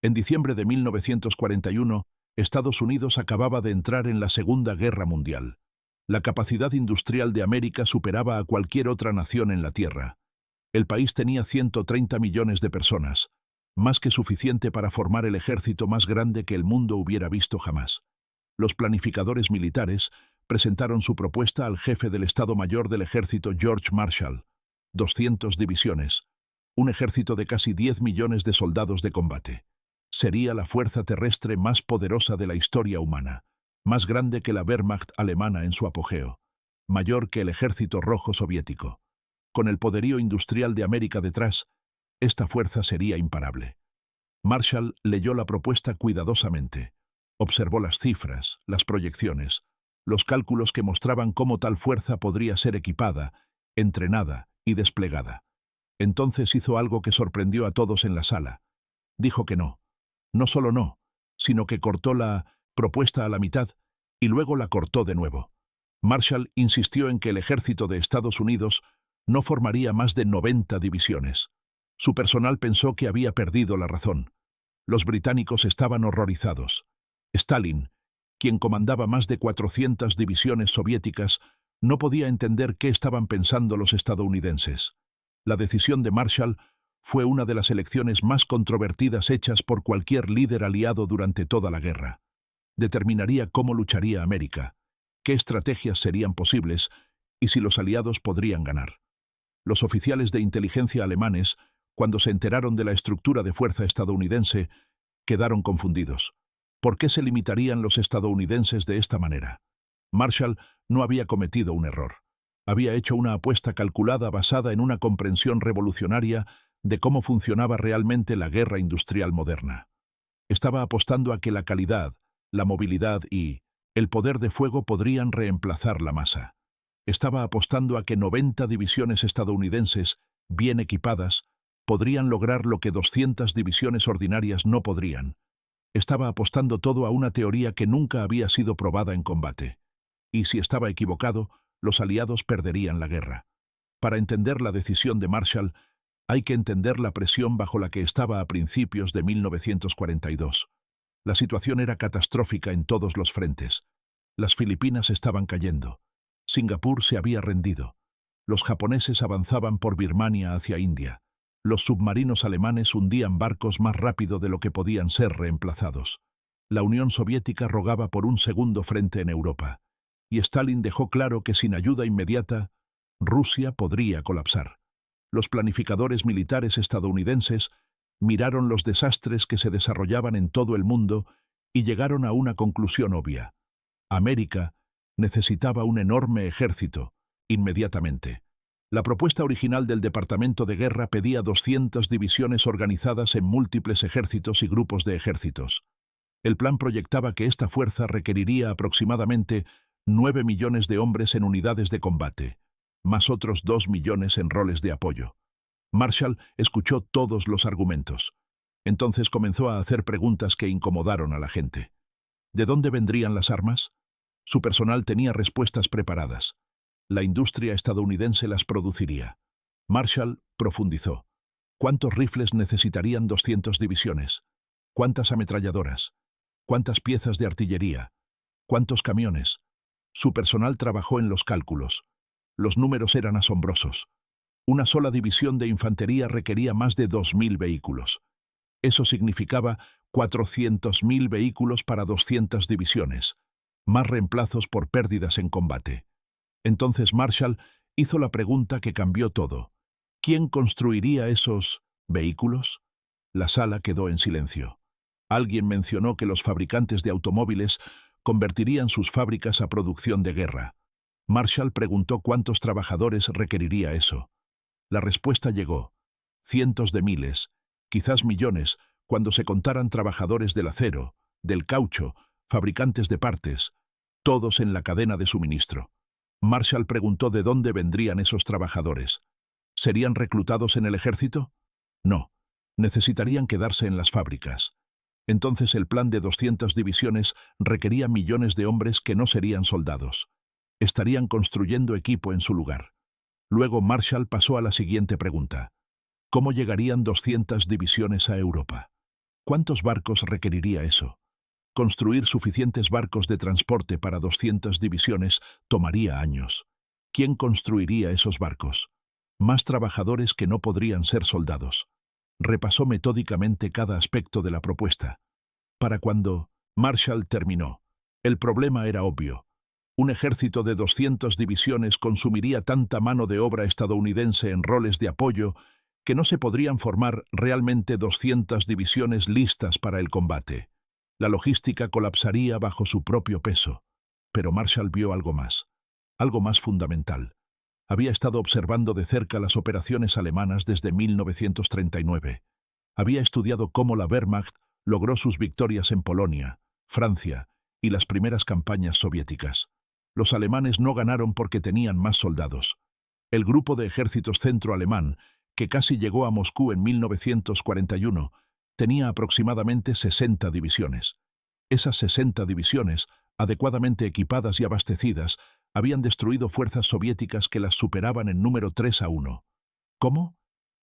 En diciembre de 1941, Estados Unidos acababa de entrar en la Segunda Guerra Mundial. La capacidad industrial de América superaba a cualquier otra nación en la Tierra. El país tenía 130 millones de personas, más que suficiente para formar el ejército más grande que el mundo hubiera visto jamás. Los planificadores militares presentaron su propuesta al jefe del Estado Mayor del Ejército George Marshall: 200 divisiones, un ejército de casi 10 millones de soldados de combate. Sería la fuerza terrestre más poderosa de la historia humana, más grande que la Wehrmacht alemana en su apogeo, mayor que el Ejército Rojo soviético. Con el poderío industrial de América detrás, esta fuerza sería imparable. Marshall leyó la propuesta cuidadosamente. Observó las cifras, las proyecciones, los cálculos que mostraban cómo tal fuerza podría ser equipada, entrenada y desplegada. Entonces hizo algo que sorprendió a todos en la sala. Dijo que no. No solo no, sino que cortó la propuesta a la mitad y luego la cortó de nuevo. Marshall insistió en que el ejército de Estados Unidos no formaría más de 90 divisiones. Su personal pensó que había perdido la razón. Los británicos estaban horrorizados. Stalin, quien comandaba más de 400 divisiones soviéticas, no podía entender qué estaban pensando los estadounidenses. La decisión de Marshall fue una de las elecciones más controvertidas hechas por cualquier líder aliado durante toda la guerra. Determinaría cómo lucharía América, qué estrategias serían posibles y si los aliados podrían ganar. Los oficiales de inteligencia alemanes, cuando se enteraron de la estructura de fuerza estadounidense, quedaron confundidos. ¿Por qué se limitarían los estadounidenses de esta manera? Marshall no había cometido un error. Había hecho una apuesta calculada basada en una comprensión revolucionaria de cómo funcionaba realmente la guerra industrial moderna. Estaba apostando a que la calidad, la movilidad y el poder de fuego podrían reemplazar la masa. Estaba apostando a que 90 divisiones estadounidenses, bien equipadas, podrían lograr lo que 200 divisiones ordinarias no podrían. Estaba apostando todo a una teoría que nunca había sido probada en combate. Y si estaba equivocado, los aliados perderían la guerra. Para entender la decisión de Marshall, hay que entender la presión bajo la que estaba a principios de 1942. La situación era catastrófica en todos los frentes. Las Filipinas estaban cayendo. Singapur se había rendido. Los japoneses avanzaban por Birmania hacia India. Los submarinos alemanes hundían barcos más rápido de lo que podían ser reemplazados. La Unión Soviética rogaba por un segundo frente en Europa. Y Stalin dejó claro que sin ayuda inmediata, Rusia podría colapsar. Los planificadores militares estadounidenses miraron los desastres que se desarrollaban en todo el mundo y llegaron a una conclusión obvia. América necesitaba un enorme ejército, inmediatamente. La propuesta original del Departamento de Guerra pedía 200 divisiones organizadas en múltiples ejércitos y grupos de ejércitos. El plan proyectaba que esta fuerza requeriría aproximadamente 9 millones de hombres en unidades de combate, más otros 2 millones en roles de apoyo. Marshall escuchó todos los argumentos. Entonces comenzó a hacer preguntas que incomodaron a la gente. ¿De dónde vendrían las armas? Su personal tenía respuestas preparadas. La industria estadounidense las produciría. Marshall profundizó. ¿Cuántos rifles necesitarían 200 divisiones? ¿Cuántas ametralladoras? ¿Cuántas piezas de artillería? ¿Cuántos camiones? Su personal trabajó en los cálculos. Los números eran asombrosos. Una sola división de infantería requería más de 2.000 vehículos. Eso significaba 400.000 vehículos para 200 divisiones, más reemplazos por pérdidas en combate. Entonces Marshall hizo la pregunta que cambió todo. ¿Quién construiría esos vehículos? La sala quedó en silencio. Alguien mencionó que los fabricantes de automóviles convertirían sus fábricas a producción de guerra. Marshall preguntó cuántos trabajadores requeriría eso. La respuesta llegó. Cientos de miles, quizás millones, cuando se contaran trabajadores del acero, del caucho, fabricantes de partes, todos en la cadena de suministro. Marshall preguntó de dónde vendrían esos trabajadores. ¿Serían reclutados en el ejército? No, necesitarían quedarse en las fábricas. Entonces el plan de 200 divisiones requería millones de hombres que no serían soldados. Estarían construyendo equipo en su lugar. Luego Marshall pasó a la siguiente pregunta. ¿Cómo llegarían 200 divisiones a Europa? ¿Cuántos barcos requeriría eso? Construir suficientes barcos de transporte para 200 divisiones tomaría años. ¿Quién construiría esos barcos? Más trabajadores que no podrían ser soldados. Repasó metódicamente cada aspecto de la propuesta. Para cuando Marshall terminó, el problema era obvio. Un ejército de 200 divisiones consumiría tanta mano de obra estadounidense en roles de apoyo que no se podrían formar realmente 200 divisiones listas para el combate. La logística colapsaría bajo su propio peso. Pero Marshall vio algo más fundamental. Había estado observando de cerca las operaciones alemanas desde 1939. Había estudiado cómo la Wehrmacht logró sus victorias en Polonia, Francia y las primeras campañas soviéticas. Los alemanes no ganaron porque tenían más soldados. El grupo de ejércitos centro-alemán, que casi llegó a Moscú en 1941, tenía aproximadamente 60 divisiones. Esas 60 divisiones, adecuadamente equipadas y abastecidas, habían destruido fuerzas soviéticas que las superaban en número 3-1. ¿Cómo?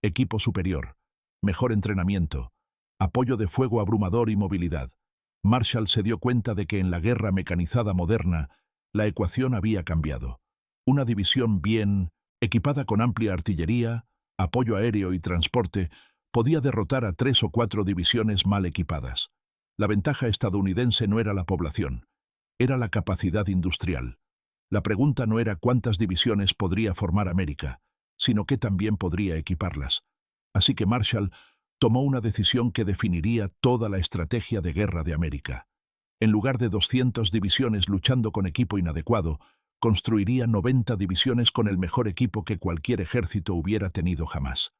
Equipo superior, mejor entrenamiento, apoyo de fuego abrumador y movilidad. Marshall se dio cuenta de que en la guerra mecanizada moderna, la ecuación había cambiado. Una división bien equipada con amplia artillería, apoyo aéreo y transporte, podía derrotar a 3 o 4 divisiones mal equipadas. La ventaja estadounidense no era la población, era la capacidad industrial. La pregunta no era cuántas divisiones podría formar América, sino qué también podría equiparlas. Así que Marshall tomó una decisión que definiría toda la estrategia de guerra de América. En lugar de 200 divisiones luchando con equipo inadecuado, construiría 90 divisiones con el mejor equipo que cualquier ejército hubiera tenido jamás.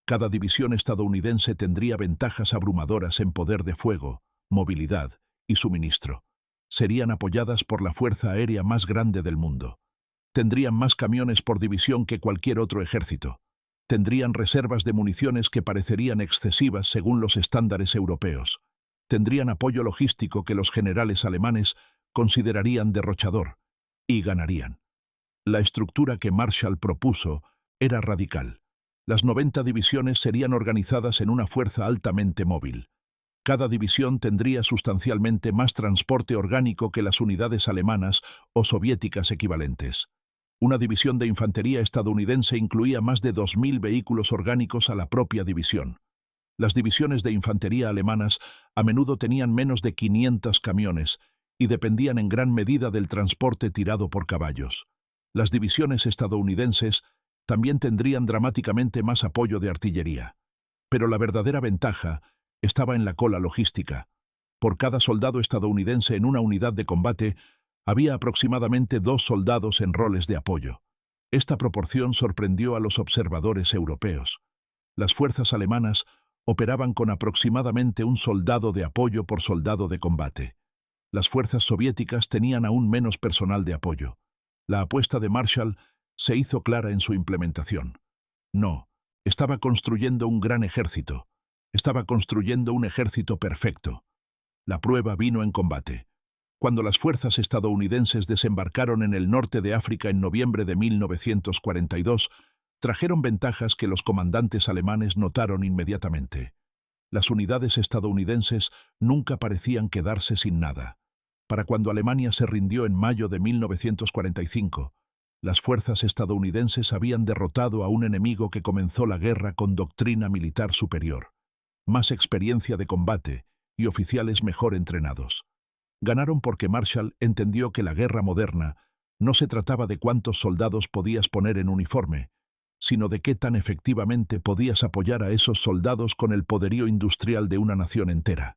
Cada división estadounidense tendría ventajas abrumadoras en poder de fuego, movilidad y suministro. Serían apoyadas por la fuerza aérea más grande del mundo. Tendrían más camiones por división que cualquier otro ejército. Tendrían reservas de municiones que parecerían excesivas según los estándares europeos. Tendrían apoyo logístico que los generales alemanes considerarían derrochador, y ganarían. La estructura que Marshall propuso era radical. Las 90 divisiones serían organizadas en una fuerza altamente móvil. Cada división tendría sustancialmente más transporte orgánico que las unidades alemanas o soviéticas equivalentes. Una división de infantería estadounidense incluía más de 2.000 vehículos orgánicos a la propia división. Las divisiones de infantería alemanas a menudo tenían menos de 500 camiones y dependían en gran medida del transporte tirado por caballos. Las divisiones estadounidenses también tendrían dramáticamente más apoyo de artillería. Pero la verdadera ventaja estaba en la cola logística. Por cada soldado estadounidense en una unidad de combate, había aproximadamente 2 soldados en roles de apoyo. Esta proporción sorprendió a los observadores europeos. Las fuerzas alemanas operaban con aproximadamente un soldado de apoyo por soldado de combate. Las fuerzas soviéticas tenían aún menos personal de apoyo. La apuesta de Marshall se hizo clara en su implementación. No, estaba construyendo un gran ejército. Estaba construyendo un ejército perfecto. La prueba vino en combate. Cuando las fuerzas estadounidenses desembarcaron en el norte de África en noviembre de 1942, trajeron ventajas que los comandantes alemanes notaron inmediatamente. Las unidades estadounidenses nunca parecían quedarse sin nada. Para cuando Alemania se rindió en mayo de 1945, las fuerzas estadounidenses habían derrotado a un enemigo que comenzó la guerra con doctrina militar superior, más experiencia de combate y oficiales mejor entrenados. Ganaron porque Marshall entendió que la guerra moderna no se trataba de cuántos soldados podías poner en uniforme, sino de qué tan efectivamente podías apoyar a esos soldados con el poderío industrial de una nación entera.